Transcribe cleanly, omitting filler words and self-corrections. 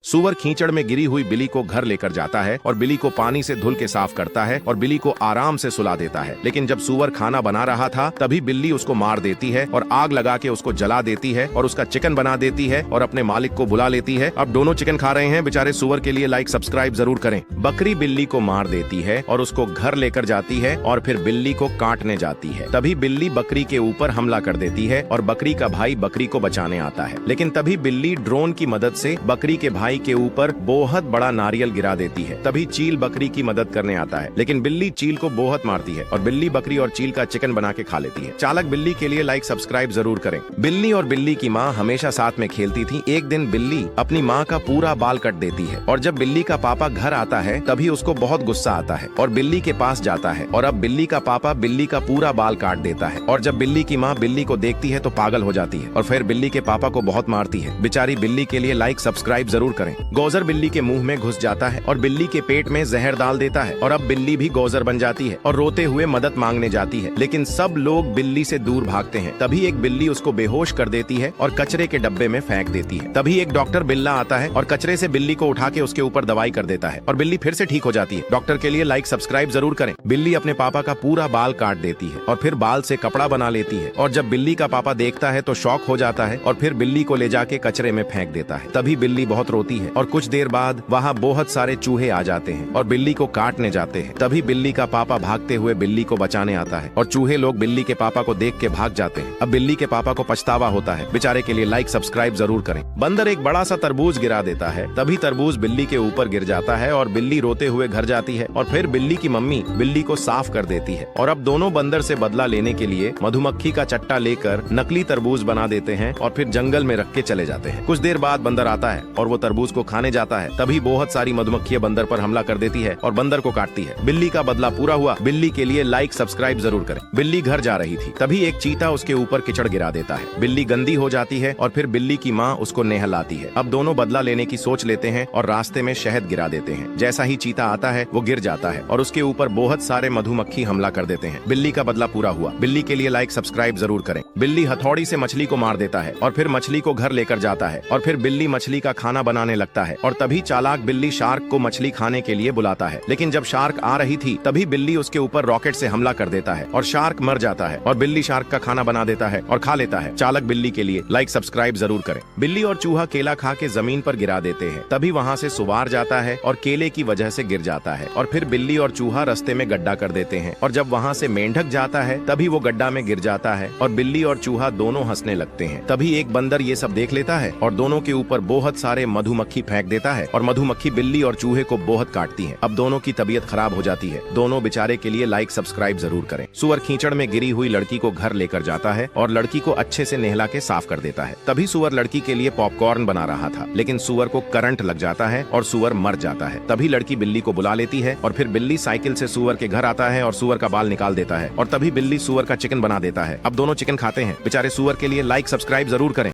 सुअर कीचड़ में गिरी हुई बिल्ली को घर लेकर जाता है और बिल्ली को पानी से धुल के साफ करता है और बिल्ली को आराम से सुला देता है। लेकिन जब सुअर खाना बना रहा था तभी बिल्ली उसको मार देती है और आग लगा के उसको जला देती है और उसका चिकन बना देती है और अपने मालिक को बुला लेती है। अब दोनों चिकन खा रहे हैं। बेचारे सुअर के लिए लाइक सब्सक्राइब जरूर करें। बकरी बिल्ली को मार देती है और उसको घर लेकर जाती है और फिर बिल्ली को काटने जाती है। तभी बिल्ली बकरी के ऊपर हमला कर देती है और बकरी का भाई बकरी को बचाने आता है। लेकिन तभी बिल्ली ड्रोन की मदद से बकरी के भाई के ऊपर बहुत बड़ा नारियल गिरा देती है। तभी चील बकरी की मदद करने आता है, लेकिन बिल्ली चील को बहुत मारती है और बिल्ली बकरी और चील का चिकन बना के खा लेती है। चालक बिल्ली के लिए लाइक सब्सक्राइब जरूर करें। बिल्ली और बिल्ली की माँ हमेशा साथ में खेलती थी। एक दिन बिल्ली अपनी माँ का पूरा बाल कट देती है और जब बिल्ली का पापा घर आता है तभी उसको बहुत गुस्सा आता है और बिल्ली के पास जाता है और अब बिल्ली का पापा बिल्ली का पूरा बाल काट देता है। और जब बिल्ली की माँ बिल्ली को देखती है तो पागल हो जाती है और फिर बिल्ली के पापा को बहुत मारती है। बेचारी बिल्ली के लिए लाइक सब्सक्राइब जरूर करें। गोजर बिल्ली के मुंह में घुस जाता है और बिल्ली के पेट में जहर डाल देता है और अब बिल्ली भी गोजर बन जाती है और रोते हुए मदद मांगने जाती है। लेकिन सब लोग बिल्ली से दूर भागते हैं। तभी एक बिल्ली उसको बेहोश कर देती है और कचरे के डब्बे में फेंक देती है। तभी एक डॉक्टर बिल्ला आता है और कचरे से बिल्ली को उठा के उसके ऊपर दवाई कर देता है और बिल्ली फिर से ठीक हो जाती है। डॉक्टर के लिए लाइक सब्सक्राइब जरूर करें। बिल्ली अपने पापा का पूरा बाल काट देती है और फिर बाल से कपड़ा बना लेती है और जब बिल्ली का पापा देखता है तो शॉक हो जाता है और फिर बिल्ली को ले जाके कचरे में फेंक देता है। तभी बिल्ली बहुत रोती है और कुछ देर बाद वहाँ बहुत सारे चूहे आ जाते हैं और बिल्ली को काटने जाते हैं। तभी बिल्ली का पापा भागते हुए बिल्ली को बचाने आता है और चूहे लोग बिल्ली के पापा को देख के भाग जाते हैं। अब बिल्ली के पापा को पछतावा होता है। बेचारे के लिए लाइक सब्सक्राइब जरूर करें। बंदर एक बड़ा सा तरबूज गिरा देता है। तभी तरबूज बिल्ली के ऊपर गिर जाता है और बिल्ली रोते हुए घर जाती है और फिर बिल्ली की मम्मी बिल्ली को साफ कर देती है। और अब दोनों बंदर से बदला लेने के लिए मधुमक्खी का चट्टा लेकर नकली तरबूज बना देते हैं और फिर जंगल में रख के चले जाते हैं। कुछ देर बाद बंदर आता है और वो तरबूज को खाने जाता है। तभी बहुत सारी मधुमक्खियां बंदर पर हमला कर देती है और बंदर को काटती है। बिल्ली का बदला पूरा हुआ। बिल्ली के लिए लाइक सब्सक्राइब जरूर करें। बिल्ली घर जा रही थी तभी एक चीता उसके ऊपर कीचड़ गिरा देता है। बिल्ली गंदी हो जाती है और फिर बिल्ली की माँ उसको नहलाती है। अब दोनों बदला लेने की सोच लेते हैं और रास्ते में शहद गिरा देते हैं। जैसा ही चीता आता है वो गिर जाता है और उसके ऊपर बहुत सारे मधुमक्खी हमला कर देते हैं। बिल्ली का बदला पूरा हुआ। बिल्ली के लिए लाइक सब्सक्राइब जरूर करें। बिल्ली हथौड़ी से मछली को मार देता है और फिर मछली को घर लेकर जाता है और फिर बिल्ली मछली का खाना बनाने लगता है और तभी चालाक बिल्ली शार्क को मछली खाने के लिए बुलाता है। लेकिन जब शार्क आ रही थी तभी बिल्ली उसके ऊपर रॉकेट से हमला कर देता है और शार्क मर जाता है और बिल्ली शार्क का खाना बना देता है और खा लेता है। चालक बिल्ली के लिए लाइक सब्सक्राइब जरूर करें। बिल्ली और चूहा केला खा के जमीन पर गिरा देते हैं। तभी वहाँ से सुवार जाता है और केले की वजह से गिर जाता है और फिर बिल्ली और चूहा रास्ते में गड्ढा कर देते हैं और जब वहाँ से मेंढक जाता है तभी वो गड्ढा में गिर जाता है और बिल्ली और चूहा दोनों हंसने लगते हैं। तभी एक बंदर ये सब देख लेता है और दोनों के ऊपर बहुत सारे मधुमक्खी फेंक देता है और मधुमक्खी बिल्ली और चूहे को बहुत काटती है। अब दोनों की तबीयत खराब हो जाती है। दोनों बेचारे के लिए लाइक सब्सक्राइब जरूर करें। सुअर कीचड़ में गिरी हुई लड़की को घर लेकर जाता है और लड़की को अच्छे से नहला के साफ कर देता है। तभी सुअर लड़की के लिए पॉपकॉर्न बना रहा था, लेकिन सुअर को करंट लग जाता है और सुअर मर जाता है। तभी लड़की बिल्ली को बुला लेती है और फिर बिल्ली साइकिल से सुअर के घर आता है और सुअर का बाल निकाल देता है और तभी बिल्ली सुअर का चिकन बना देता है। अब दोनों चिकन खाते हैं। बेचारे सुअर के लिए लाइक सब्सक्राइब जरूर करें।